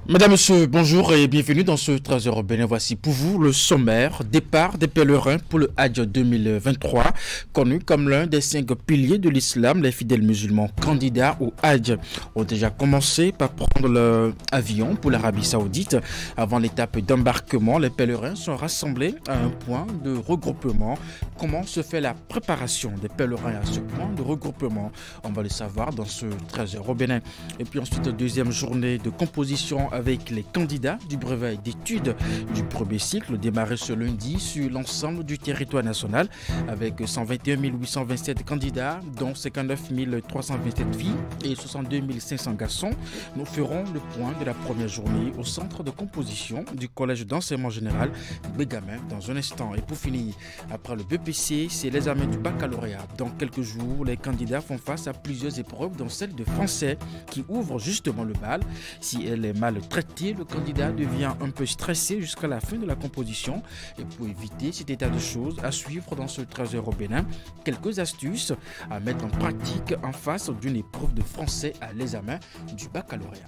Mesdames, Messieurs, bonjour et bienvenue dans ce 13h bénin. Voici pour vous le sommaire départ des pèlerins pour le Hajj 2023, connu comme l'un des 5 piliers de l'islam. Les fidèles musulmans candidats au Hajj ont déjà commencé par prendre l'avion pour l'Arabie Saoudite. Avant l'étape d'embarquement, les pèlerins sont rassemblés à un point de regroupement. Comment se fait la préparation des pèlerins à ce point de regroupement? On va le savoir dans ce 13h au Bénin. Et puis ensuite, deuxième journée de composition avec les candidats du brevet d'études du premier cycle démarré ce lundi sur l'ensemble du territoire national avec 121 827 candidats dont 59 327 filles et 62 500 garçons. Nous ferons le point de la première journée au centre de composition du collège d'enseignement général Bégamin dans un instant. Et pour finir, après le BPC, c'est l'examen du baccalauréat. Dans quelques jours, les candidats font face à plusieurs épreuves dont celle de français qui ouvre justement le bal. Si elle est mal traité, le candidat devient un peu stressé jusqu'à la fin de la composition. Et pour éviter cet état de choses, à suivre dans ce 13h au Bénin, quelques astuces à mettre en pratique en face d'une épreuve de français à l'examen du baccalauréat.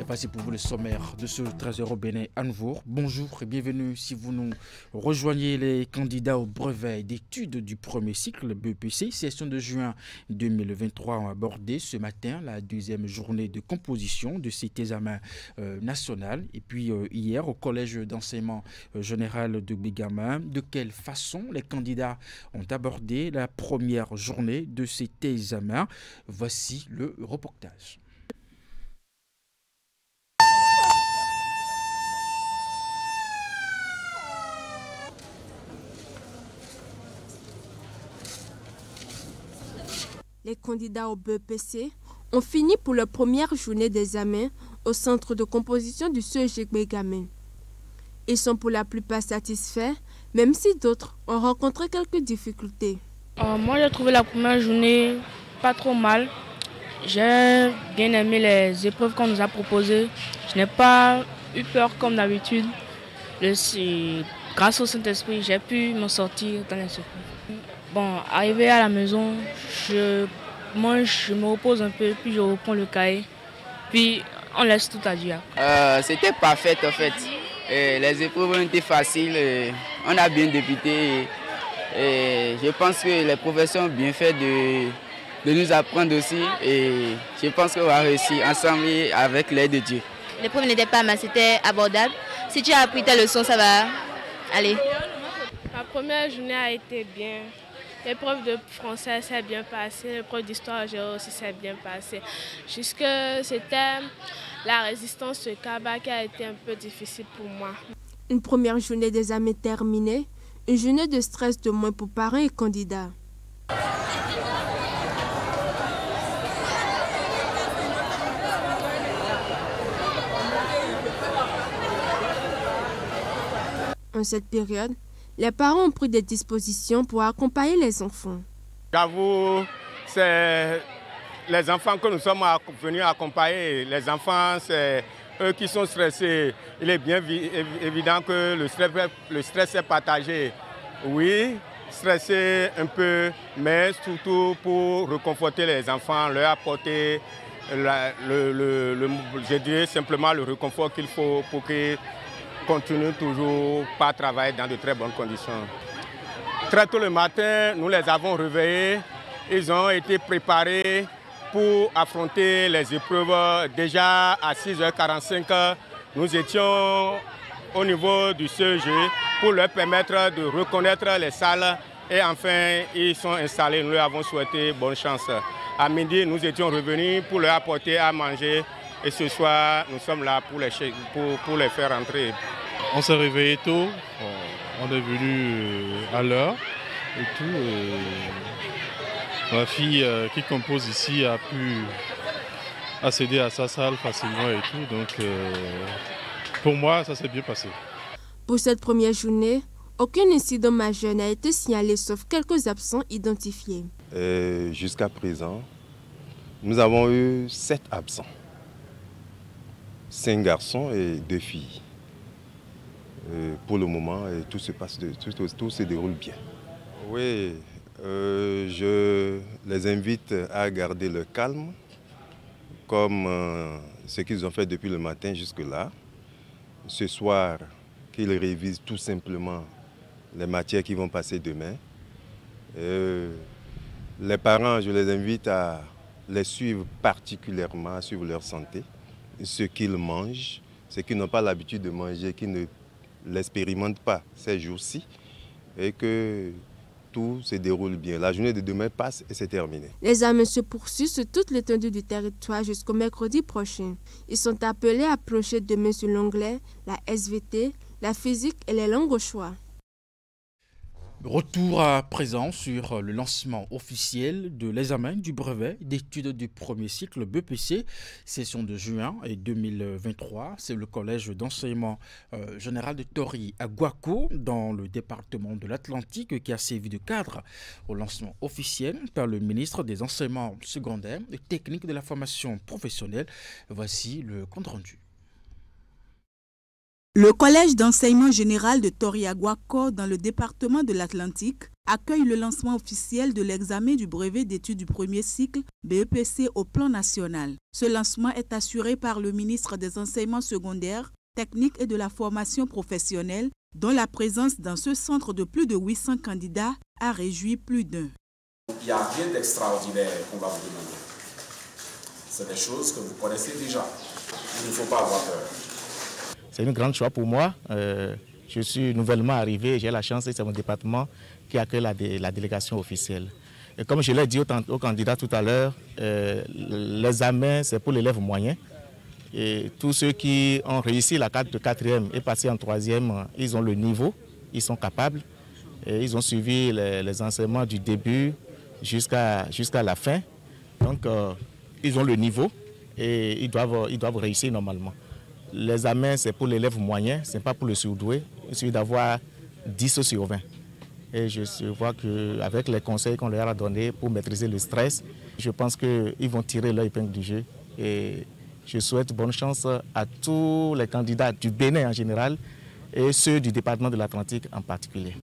Et voici pour vous le sommaire de ce 13h au Bénin à nouveau. Bonjour et bienvenue si vous nous rejoignez. Les candidats au brevet d'études du premier cycle, le BEPC, session de juin 2023 ont abordé ce matin la deuxième journée de composition de cet examen national. Et puis hier au collège d'enseignement général de Bégamin, de quelle façon les candidats ont abordé la première journée de cet examen? Voici le reportage. Les candidats au BEPC ont fini pour leur première journée d'examen au centre de composition du CEG Bégamin. Ils sont pour la plupart satisfaits, même si d'autres ont rencontré quelques difficultés. Moi, j'ai trouvé la première journée pas trop mal. J'ai bien aimé les épreuves qu'on nous a proposées. Je n'ai pas eu peur comme d'habitude. Grâce au Saint-Esprit, j'ai pu m'en sortir dans les épreuves. Bon, arrivé à la maison, je mange, je me repose un peu, puis je reprends le cahier. Puis on laisse tout à Dieu. C'était parfait en fait. Les épreuves ont été faciles, on a bien débuté. Et je pense que les professeurs ont bien fait de nous apprendre aussi. Et je pense qu'on va réussir ensemble avec l'aide de Dieu. L'épreuve n'était pas mal, c'était abordable. Si tu as appris ta leçon, ça va aller. La première journée a été bien. L'épreuve de français s'est bien passée, l'épreuve d'histoire aussi s'est bien passée. Jusque c'était la résistance au Kaba qui a été un peu difficile pour moi. Une première journée d'examen terminée, une journée de stress de moins pour parents et candidats. En cette période, les parents ont pris des dispositions pour accompagner les enfants. J'avoue, c'est les enfants que nous sommes venus accompagner. Les enfants, c'est eux qui sont stressés. Il est bien évident que le stress est partagé. Oui, stressé un peu, mais surtout pour réconforter les enfants, leur apporter, je dirais simplement le réconfort qu'il faut pour qu'ils continuent toujours par travailler dans de très bonnes conditions. Très tôt le matin, nous les avons réveillés. Ils ont été préparés pour affronter les épreuves. Déjà à 6h45, nous étions au niveau du CEG pour leur permettre de reconnaître les salles. Et enfin, ils sont installés. Nous leur avons souhaité bonne chance. À midi, nous étions revenus pour leur apporter à manger. Et ce soir, nous sommes là pour les faire entrer. On s'est réveillé tôt, on est venu à l'heure et tout. Ma fille qui compose ici a pu accéder à sa salle facilement et tout. Donc pour moi, ça s'est bien passé. Pour cette première journée, aucun incident majeur n'a été signalé sauf quelques absents identifiés. Jusqu'à présent, nous avons eu 7 absents. 5 garçons et 2 filles. Pour le moment, tout se déroule bien. Oui, je les invite à garder le calme comme ce qu'ils ont fait depuis le matin jusque-là. Ce soir, qu'ils révisent tout simplement les matières qui vont passer demain. Les parents, je les invite à les suivre particulièrement, à suivre leur santé, ce qu'ils mangent, ce qu'ils n'ont pas l'habitude de manger, qu'ils ne l'expérimentent pas ces jours-ci, et que tout se déroule bien. La journée de demain passe et c'est terminé. Les examens se poursuivent sur toute l'étendue du territoire jusqu'au mercredi prochain. Ils sont appelés à plonger demain sur l'anglais, la SVT, la physique et les langues au choix. Retour à présent sur le lancement officiel de l'examen du brevet d'études du premier cycle BEPC, session de juin 2023. C'est le collège d'enseignement général de Tori à Guaco, dans le département de l'Atlantique, qui a servi de cadre au lancement officiel par le ministre des Enseignements secondaires et techniques de la formation professionnelle. Voici le compte rendu. Le collège d'enseignement général de Tori-à-Guaco, dans le département de l'Atlantique, accueille le lancement officiel de l'examen du brevet d'études du premier cycle BEPC au plan national. Ce lancement est assuré par le ministre des Enseignements secondaires, techniques et de la formation professionnelle, dont la présence dans ce centre de plus de 800 candidats a réjoui plus d'un. Il n'y a rien d'extraordinaire qu'on va vous demander. C'est des choses que vous connaissez déjà. Il ne faut pas avoir peur. C'est une grande joie pour moi. Je suis nouvellement arrivé, j'ai la chance et c'est mon département qui accueille la délégation officielle. Et comme je l'ai dit aux candidats tout à l'heure, l'examen c'est pour l'élève moyen. Et tous ceux qui ont réussi la carte de 4e et passé en 3e, ils ont le niveau, ils sont capables. Et ils ont suivi les enseignements du début jusqu'à la fin. Donc ils ont le niveau et ils doivent réussir normalement. L'examen, c'est pour l'élève moyen, ce n'est pas pour le surdoué. Il suffit d'avoir 10 sur 20. Et je vois qu'avec les conseils qu'on leur a donnés pour maîtriser le stress, je pense qu'ils vont tirer leur épingle du jeu. Et je souhaite bonne chance à tous les candidats du Bénin en général et ceux du département de l'Atlantique en particulier.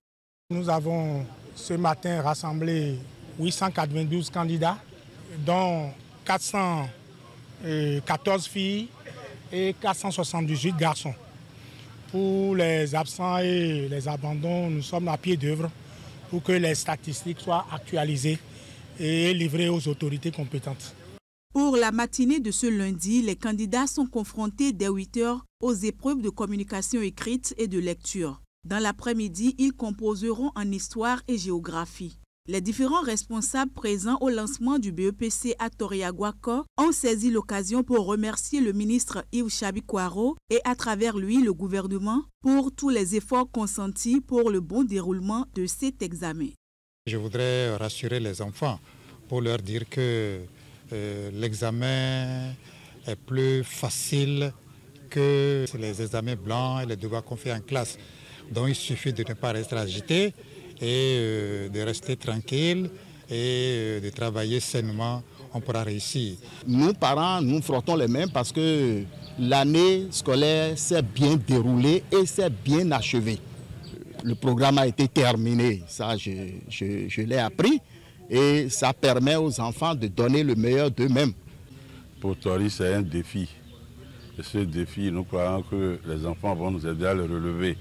Nous avons ce matin rassemblé 892 candidats, dont 414 filles et 478 garçons. Pour les absents et les abandons, nous sommes à pied d'œuvre pour que les statistiques soient actualisées et livrées aux autorités compétentes. Pour la matinée de ce lundi, les candidats sont confrontés dès 8 heures aux épreuves de communication écrite et de lecture. Dans l'après-midi, ils composeront en histoire et géographie. Les différents responsables présents au lancement du BEPC à Tori-à-Guaco ont saisi l'occasion pour remercier le ministre Yves Chabi-Kwaro et à travers lui le gouvernement pour tous les efforts consentis pour le bon déroulement de cet examen. Je voudrais rassurer les enfants pour leur dire que l'examen est plus facile que les examens blancs et les devoirs qu'on fait en classe. Donc il suffit de ne pas rester agité et de rester tranquille et de travailler sainement, on pourra réussir. Nous, parents, nous frottons les mains parce que l'année scolaire s'est bien déroulée et s'est bien achevée. Le programme a été terminé, ça je l'ai appris et ça permet aux enfants de donner le meilleur d'eux-mêmes. Pour Tori, c'est un défi. Et ce défi, nous croyons que les enfants vont nous aider à le relever.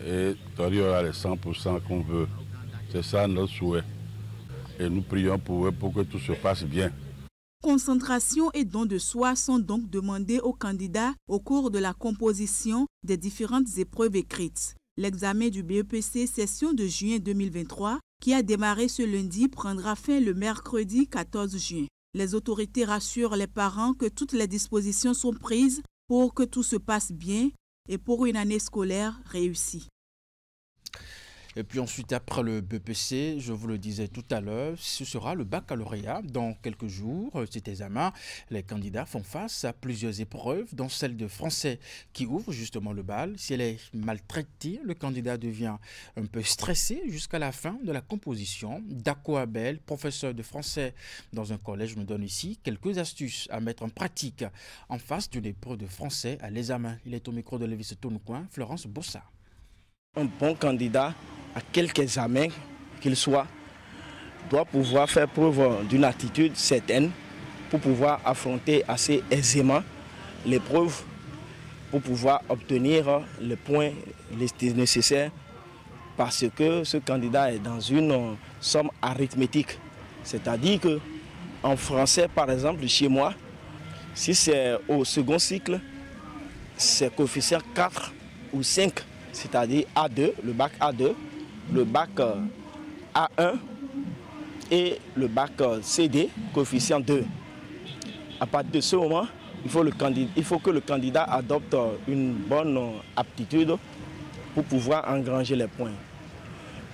Et Tori aura les 100% qu'on veut. C'est ça notre souhait. Et nous prions pour eux pour que tout se passe bien. Concentration et don de soi sont donc demandés aux candidats au cours de la composition des différentes épreuves écrites. L'examen du BEPC session de juin 2023, qui a démarré ce lundi, prendra fin le mercredi 14 juin. Les autorités rassurent les parents que toutes les dispositions sont prises pour que tout se passe bien et pour une année scolaire réussie. Et puis ensuite, après le BEPC, je vous le disais tout à l'heure, ce sera le baccalauréat. Dans quelques jours, cet examen, les candidats font face à plusieurs épreuves, dont celle de français qui ouvre justement le bal. Si elle est maltraitée, le candidat devient un peu stressé jusqu'à la fin de la composition. Dako Abel, professeur de français dans un collège, nous donne ici quelques astuces à mettre en pratique en face d'une épreuve de français à l'examen. Il est au micro de Lévis Tounoucoin, Florence Bossa. Un bon candidat à quelque examen qu'il soit doit pouvoir faire preuve d'une attitude certaine pour pouvoir affronter assez aisément l'épreuve, pour pouvoir obtenir les points nécessaires, parce que ce candidat est dans une somme arithmétique. C'est-à-dire qu'en français, par exemple, chez moi, si c'est au second cycle, c'est coefficient 4 ou 5, c'est-à-dire A2, le bac A2, le bac A1 et le bac CD, coefficient 2. À partir de ce moment, il faut que le candidat adopte une bonne aptitude pour pouvoir engranger les points.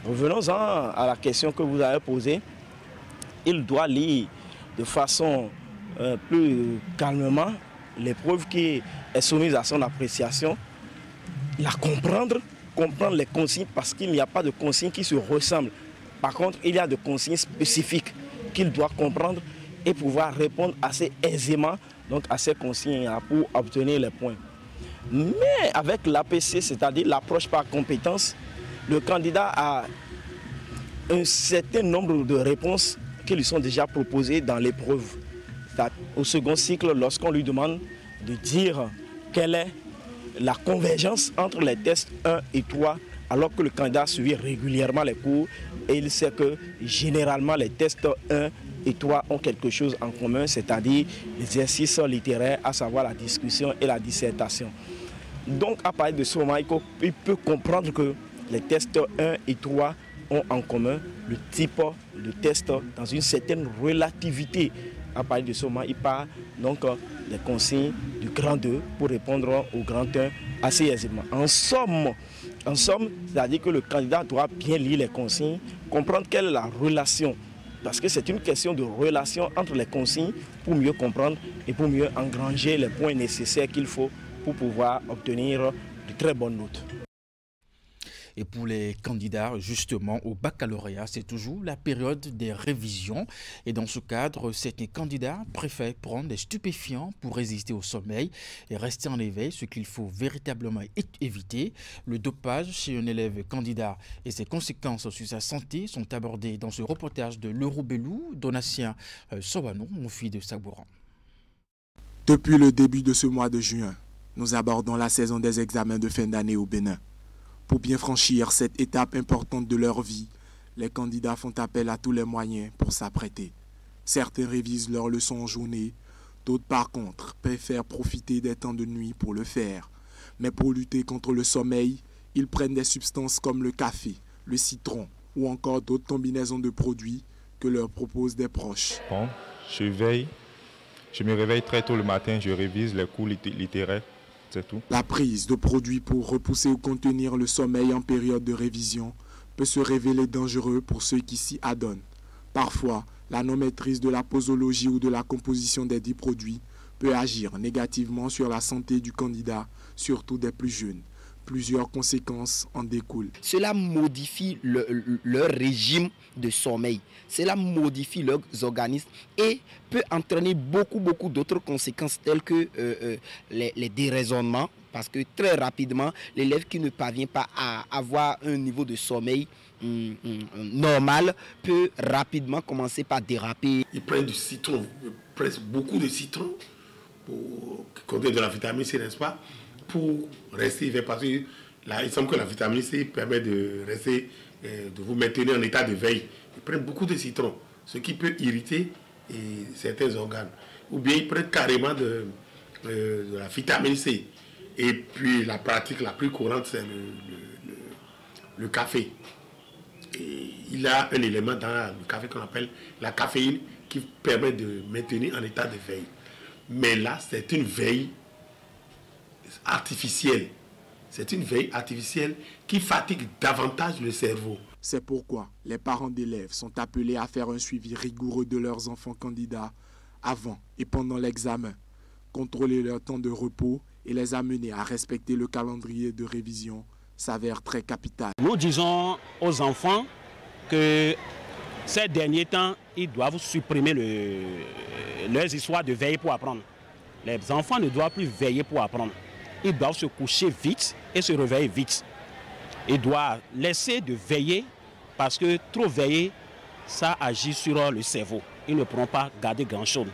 Revenons-en à la question que vous avez posée. Il doit lire de façon plus calmement l'épreuve qui est soumise à son appréciation, la comprendre les consignes, parce qu'il n'y a pas de consignes qui se ressemblent. Par contre, il y a des consignes spécifiques qu'il doit comprendre et pouvoir répondre assez aisément donc à ces consignes pour obtenir les points. Mais avec l'APC, c'est-à-dire l'approche par compétence, le candidat a un certain nombre de réponses qui lui sont déjà proposées dans l'épreuve. Au second cycle, lorsqu'on lui demande de dire quelle est la convergence entre les tests 1 et 3, alors que le candidat suit régulièrement les cours et il sait que généralement les tests 1 et 3 ont quelque chose en commun, c'est-à-dire l'exercice littéraire, à savoir la discussion et la dissertation. Donc à partir de ce moment, il peut comprendre que les tests 1 et 3 ont en commun le type de test dans une certaine relativité. À partir de ce moment, il part donc des consignes du grand 2 pour répondre au grand 1 assez aisément. En somme, c'est-à-dire que le candidat doit bien lire les consignes, comprendre quelle est la relation, parce que c'est une question de relation entre les consignes pour mieux comprendre et pour mieux engranger les points nécessaires qu'il faut pour pouvoir obtenir de très bonnes notes. Et pour les candidats justement au baccalauréat, c'est toujours la période des révisions. Et dans ce cadre, certains candidats préfèrent prendre des stupéfiants pour résister au sommeil et rester en éveil, ce qu'il faut véritablement éviter. Le dopage chez un élève candidat et ses conséquences sur sa santé sont abordées dans ce reportage de l'Eurobelou, Donatien Sowanon, mon fils de Sabouran. Depuis le début de ce mois de juin, nous abordons la saison des examens de fin d'année au Bénin. Pour bien franchir cette étape importante de leur vie, les candidats font appel à tous les moyens pour s'apprêter. Certains révisent leurs leçons en journée, d'autres par contre préfèrent profiter des temps de nuit pour le faire. Mais pour lutter contre le sommeil, ils prennent des substances comme le café, le citron ou encore d'autres combinaisons de produits que leur proposent des proches. Bon, je me réveille très tôt le matin, je révise les cours littéraires. C'est tout. La prise de produits pour repousser ou contenir le sommeil en période de révision peut se révéler dangereux pour ceux qui s'y adonnent. Parfois, la non-maîtrise de la posologie ou de la composition des dits produits peut agir négativement sur la santé du candidat, surtout des plus jeunes. Plusieurs conséquences en découlent. Cela modifie leur régime de sommeil. Cela modifie leurs organismes et peut entraîner beaucoup d'autres conséquences telles que les déraisonnements. Parce que très rapidement, l'élève qui ne parvient pas à avoir un niveau de sommeil normal peut rapidement commencer par déraper. Ils prennent du citron, presque beaucoup de citron, qui contient de la vitamine C, n'est-ce pas, pour rester éveillé, parce que là, il semble que la vitamine C permet de rester, de vous maintenir en état de veille. Ils prennent beaucoup de citron, ce qui peut irriter certains organes. Ou bien ils prennent carrément de la vitamine C. Et puis la pratique la plus courante, c'est le café. Et il y a un élément dans le café qu'on appelle la caféine qui permet de maintenir en état de veille. Mais là, c'est une veille artificielle. C'est une veille artificielle qui fatigue davantage le cerveau. C'est pourquoi les parents d'élèves sont appelés à faire un suivi rigoureux de leurs enfants candidats avant et pendant l'examen, contrôler leur temps de repos et les amener à respecter le calendrier de révision s'avère très capital. Nous disons aux enfants que ces derniers temps, ils doivent supprimer leurs histoires de veille pour apprendre. Les enfants ne doivent plus veiller pour apprendre. Ils doivent se coucher vite et se réveiller vite. Ils doivent laisser de veiller parce que trop veiller, ça agit sur le cerveau. Ils ne pourront pas garder grand-chose.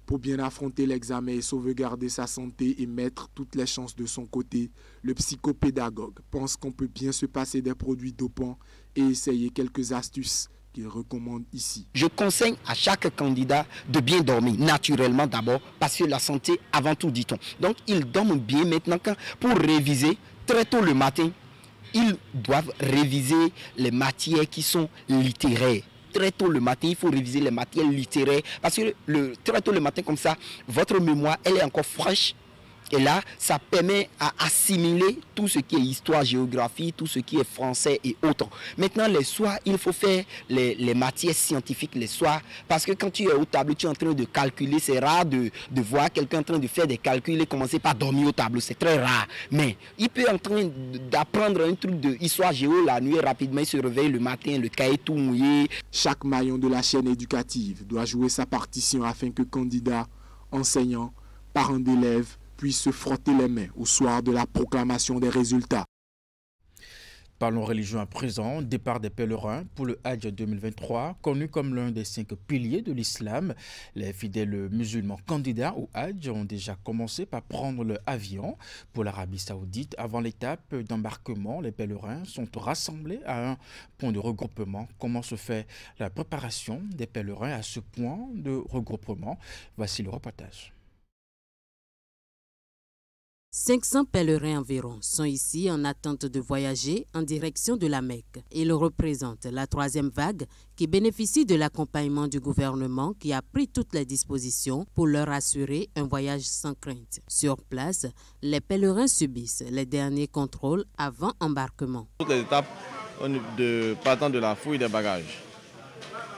Pour bien affronter l'examen et sauvegarder sa santé et mettre toutes les chances de son côté, le psychopédagogue pense qu'on peut bien se passer des produits dopants et essayer quelques astuces qu'il recommande ici. Je conseille à chaque candidat de bien dormir, naturellement d'abord, parce que la santé avant tout, dit-on. Donc ils dorment bien maintenant. Pour réviser très tôt le matin, ils doivent réviser les matières qui sont littéraires. Très tôt le matin, il faut réviser les matières littéraires parce que très tôt le matin comme ça, votre mémoire, elle est encore fraîche. Et là, ça permet à assimiler tout ce qui est histoire, géographie, tout ce qui est français et autres. Maintenant, les soirs, il faut faire les matières scientifiques les soirs. Parce que quand tu es au tableau, tu es en train de calculer. C'est rare de voir quelqu'un en train de faire des calculs et commencer par dormir au tableau. C'est très rare. Mais il peut en train d'apprendre un truc de histoire géo la nuit rapidement. Il se réveille le matin, le cahier tout mouillé. Chaque maillon de la chaîne éducative doit jouer sa partition afin que candidats, enseignants, parents d'élèves puissent se frotter les mains au soir de la proclamation des résultats. Parlons religion à présent. Départ des pèlerins pour le Hajj 2023, connu comme l'un des 5 piliers de l'islam. Les fidèles musulmans candidats au Hajj ont déjà commencé par prendre leur avion pour l'Arabie Saoudite. Avant l'étape d'embarquement, les pèlerins sont rassemblés à un point de regroupement. Comment se fait la préparation des pèlerins à ce point de regroupement? Voici le reportage. 500 pèlerins environ sont ici en attente de voyager en direction de la Mecque. Ils représentent la 3e vague qui bénéficie de l'accompagnement du gouvernement qui a pris toutes les dispositions pour leur assurer un voyage sans crainte. Sur place, les pèlerins subissent les derniers contrôles avant embarquement. Toutes les étapes partant de la fouille des bagages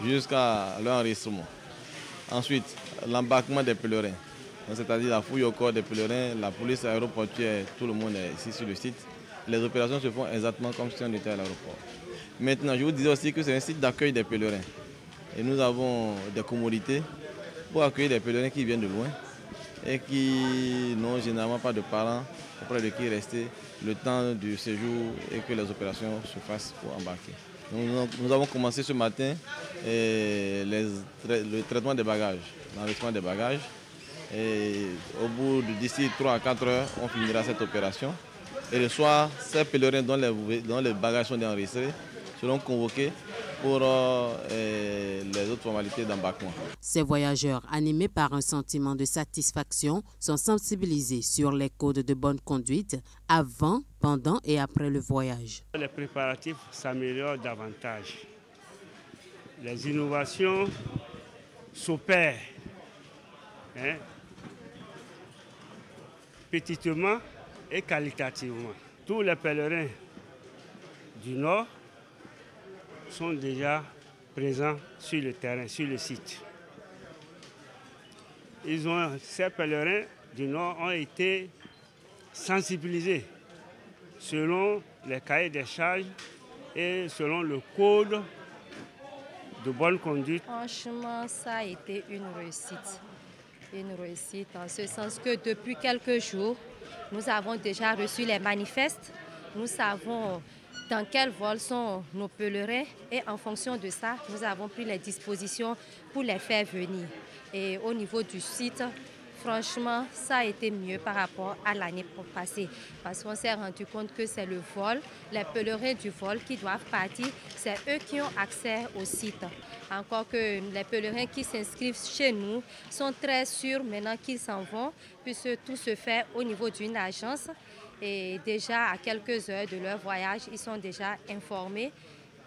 jusqu'à leur enregistrement. Ensuite, l'embarquement des pèlerins. C'est-à-dire la fouille au corps des pèlerins, la police aéroportuaire, tout le monde est ici sur le site. Les opérations se font exactement comme si on était à l'aéroport. Maintenant, je vous disais aussi que c'est un site d'accueil des pèlerins. Et nous avons des commodités pour accueillir des pèlerins qui viennent de loin et qui n'ont généralement pas de parents auprès de qui rester le temps du séjour et que les opérations se fassent pour embarquer. Nous avons commencé ce matin le traitement des bagages, l'enregistrement des bagages. Et au bout d'ici 3 à 4 heures, on finira cette opération. Et le soir, ces pèlerins dont les bagages sont enregistrés seront convoqués pour les autres formalités d'embarquement. Ces voyageurs, animés par un sentiment de satisfaction, sont sensibilisés sur les codes de bonne conduite avant, pendant et après le voyage. Les préparatifs s'améliorent davantage. Les innovations s'opèrent. Petitement et qualitativement. Tous les pèlerins du Nord sont déjà présents sur le terrain, sur le site. Ces pèlerins du Nord ont été sensibilisés selon les cahiers des charges et selon le code de bonne conduite. Franchement, ça a été une réussite. Une réussite en ce sens que depuis quelques jours, nous avons déjà reçu les manifestes. Nous savons dans quel vol sont nos pèlerins et en fonction de ça, nous avons pris les dispositions pour les faire venir. Et au niveau du site, franchement, ça a été mieux par rapport à l'année passée parce qu'on s'est rendu compte que c'est le vol, les pèlerins du vol qui doivent partir, c'est eux qui ont accès au site. Encore que les pèlerins qui s'inscrivent chez nous sont très sûrs maintenant qu'ils s'en vont puisque tout se fait au niveau d'une agence et déjà à quelques heures de leur voyage, ils sont déjà informés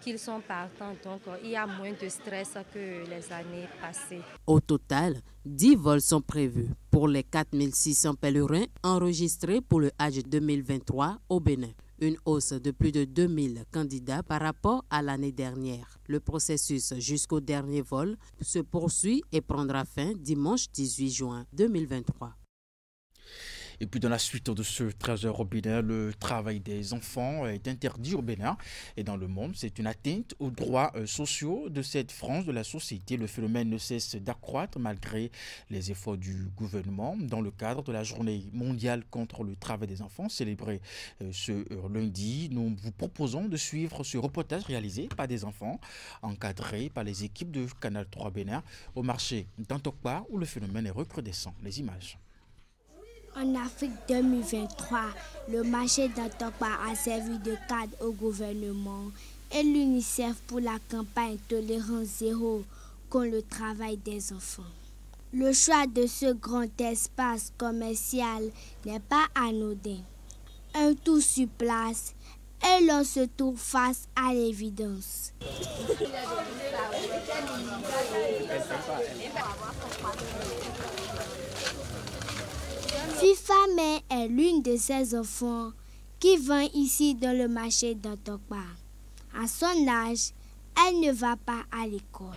qu'ils sont partants, donc il y a moins de stress que les années passées. Au total, 10 vols sont prévus pour les 4600 pèlerins enregistrés pour le Hajj 2023 au Bénin. Une hausse de plus de 2000 candidats par rapport à l'année dernière. Le processus jusqu'au dernier vol se poursuit et prendra fin dimanche 18 juin 2023. Et puis dans la suite de ce 13h au Bénin, le travail des enfants est interdit au Bénin et dans le monde. C'est une atteinte aux droits sociaux de cette frange de la société. Le phénomène ne cesse d'accroître malgré les efforts du gouvernement. Dans le cadre de la journée mondiale contre le travail des enfants, célébrée ce lundi, nous vous proposons de suivre ce reportage réalisé par des enfants encadrés par les équipes de Canal 3 Bénin au marché d'Antokpa où le phénomène est recrudescent. Les images. En Afrique 2023, le marché d'Antokpa a servi de cadre au gouvernement et l'UNICEF pour la campagne Tolérance Zéro contre le travail des enfants. Le choix de ce grand espace commercial n'est pas anodin. Un tour sur place et l'on se trouve face à l'évidence. FIFA Mère est l'une de ces enfants qui vend ici dans le marché d'Antokpa. À son âge, elle ne va pas à l'école.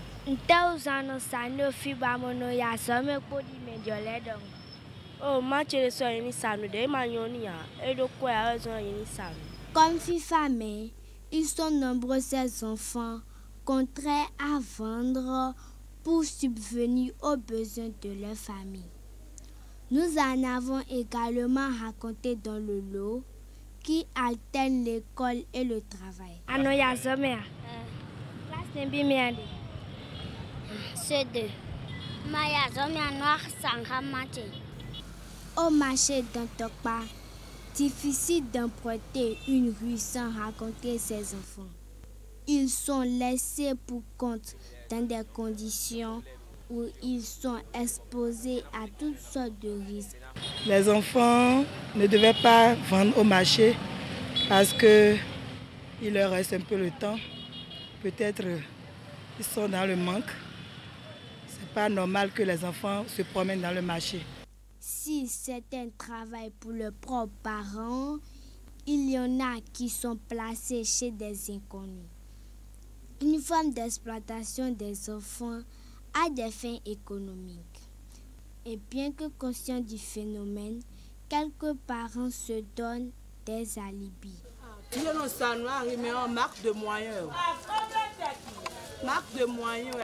Comme FIFA Mère, ils sont nombreux ces enfants contraints à vendre pour subvenir aux besoins de leur famille. Nous en avons également raconté dans le lot qui alterne l'école et le travail. Au marché d'Antokpa, difficile d'emprunter une rue sans rencontrer ces enfants. Ils sont laissés pour compte dans des conditions où ils sont exposés à toutes sortes de risques. Les enfants ne devaient pas vendre au marché parce qu'il leur reste un peu le temps. Peut-être ils sont dans le manque. Ce n'est pas normal que les enfants se promènent dans le marché. Si certains travaillent pour leurs propres parents, il y en a qui sont placés chez des inconnus. Une forme d'exploitation des enfants à des fins économiques. Et bien que conscients du phénomène, quelques parents se donnent des alibis. Marque de moyens. Marque de moyens.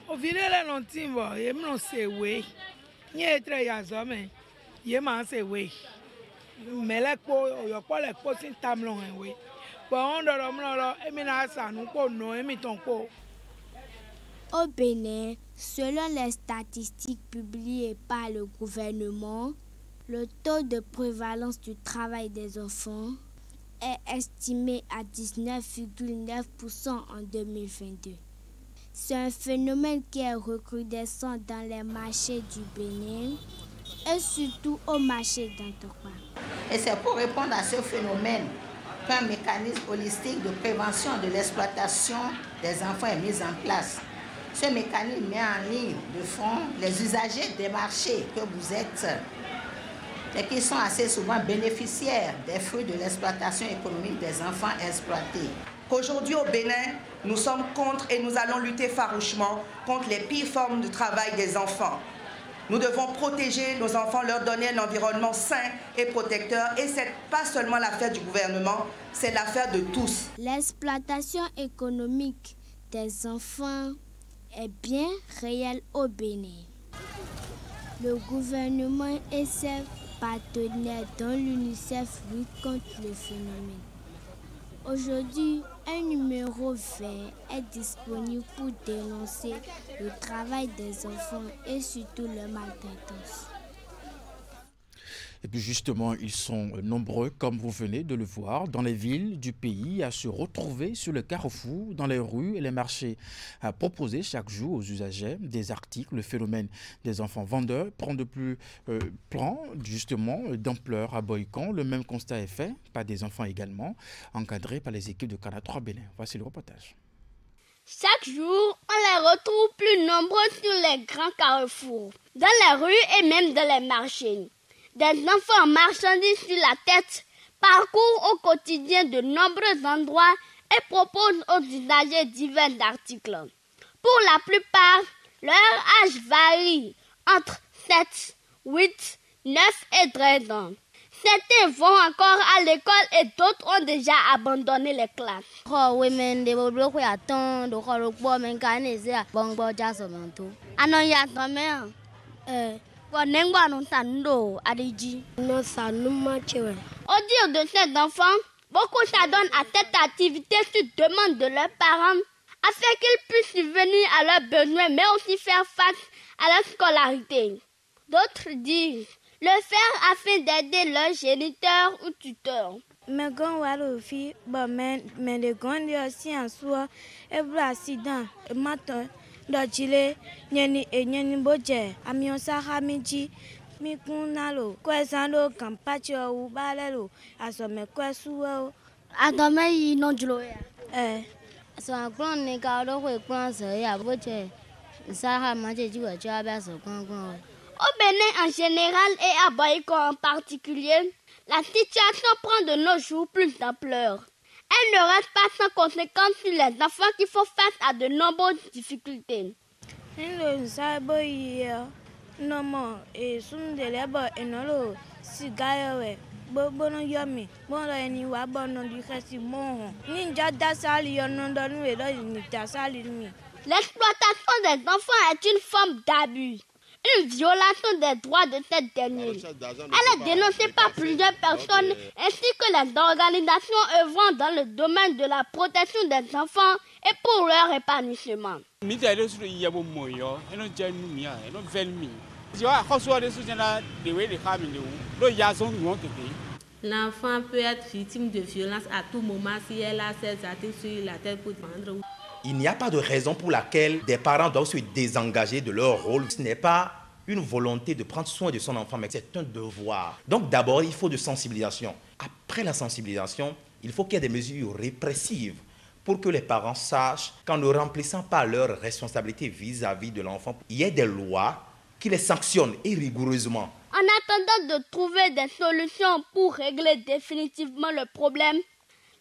Au final, on timbre, il me sait oui. Il est très yazome. Il m'a sait oui. Mais là, il y a pas les postes tamlon oui. Au Bénin, selon les statistiques publiées par le gouvernement, le taux de prévalence du travail des enfants est estimé à 19,9% en 2022. C'est un phénomène qui est recrudescent dans les marchés du Bénin et surtout au marché d'Antokpa. Et c'est pour répondre à ce phénomène qu'un mécanisme holistique de prévention de l'exploitation des enfants est mis en place. Ce mécanisme met en ligne de front les usagers des marchés que vous êtes et qui sont assez souvent bénéficiaires des fruits de l'exploitation économique des enfants exploités. Qu'aujourd'hui au Bénin, nous sommes contre et nous allons lutter farouchement contre les pires formes de travail des enfants. Nous devons protéger nos enfants, leur donner un environnement sain et protecteur. Et ce n'est pas seulement l'affaire du gouvernement, c'est l'affaire de tous. L'exploitation économique des enfants est bien réelle au Bénin. Le gouvernement et ses partenaires dont l'UNICEF luttent contre le phénomène. Aujourd'hui, un numéro vert est disponible pour dénoncer le travail des enfants et surtout leur maltraitance. Et puis justement, ils sont nombreux, comme vous venez de le voir, dans les villes du pays à se retrouver sur le carrefour, dans les rues et les marchés, à proposer chaque jour aux usagers des articles. Le phénomène des enfants vendeurs prend justement d'ampleur à Boycon. Le même constat est fait par des enfants également, encadrés par les équipes de Canal 3 Bénin. Voici le reportage. Chaque jour, on les retrouve plus nombreux sur les grands carrefours, dans les rues et même dans les marchés. Des enfants en marchandises sur la tête parcourent au quotidien de nombreux endroits et proposent aux usagers divers articles. Pour la plupart, Leur âge varie entre 7, 8, 9 et 13 ans. Certains vont encore à l'école et d'autres ont déjà abandonné les classes. Au dire de ces enfants, beaucoup s'adonnent à cette activité sur demande de leurs parents afin qu'ils puissent subvenir à leurs besoins mais aussi faire face à leur scolarité. D'autres disent le faire afin d'aider leurs géniteurs ou tuteurs. Mais quand on fait, mais les grands aussi en soi, et pour l'accident, matin, d'Achille, Nyani et Nyani Boje, Amion Sahamiji, Mikunalo, Kwesano, Campacho ou Balelo, Asome Kwesuo. Adame y non joué. So un grand négalo ou grand ya Boje, Sahamaji du Jabas au grand. Au Bénin en général et à Baïko en particulier, la situation prend de nos jours plus d'ampleur. Elle ne reste pas sans conséquence sur les enfants qui font face à de nombreuses difficultés. L'exploitation des enfants est une forme d'abus, une violation des droits de cette dernière. Elle est dénoncée par plusieurs personnes ainsi que les organisations œuvrant dans le domaine de la protection des enfants et pour leur épanouissement. L'enfant peut être victime de violence à tout moment si elle a ses articles sur la tête pour vendre. Il n'y a pas de raison pour laquelle des parents doivent se désengager de leur rôle. Ce n'est pas une volonté de prendre soin de son enfant, mais c'est un devoir. Donc d'abord, il faut de sensibilisation. Après la sensibilisation, il faut qu'il y ait des mesures répressives pour que les parents sachent qu'en ne remplissant pas leurs responsabilités vis-à-vis de l'enfant, il y ait des lois qui les sanctionnent et rigoureusement. En attendant de trouver des solutions pour régler définitivement le problème,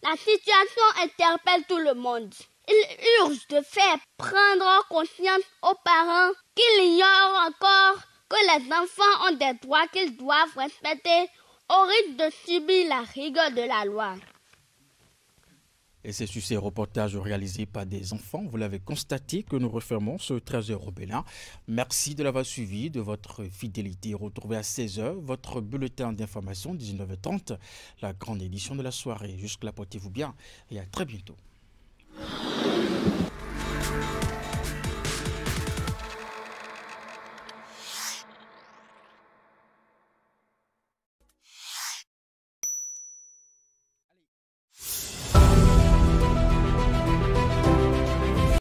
la situation interpelle tout le monde. Il urge de faire prendre conscience aux parents qu'ils ignorent encore que les enfants ont des droits qu'ils doivent respecter au risque de subir la rigueur de la loi. Et c'est sur ces reportages réalisés par des enfants, vous l'avez constaté, que nous refermons ce 13h au Bénin. Merci de l'avoir suivi, de votre fidélité. Retrouvez à 16h votre bulletin d'information, 19h30, la grande édition de la soirée. Jusque-là, portez-vous bien et à très bientôt.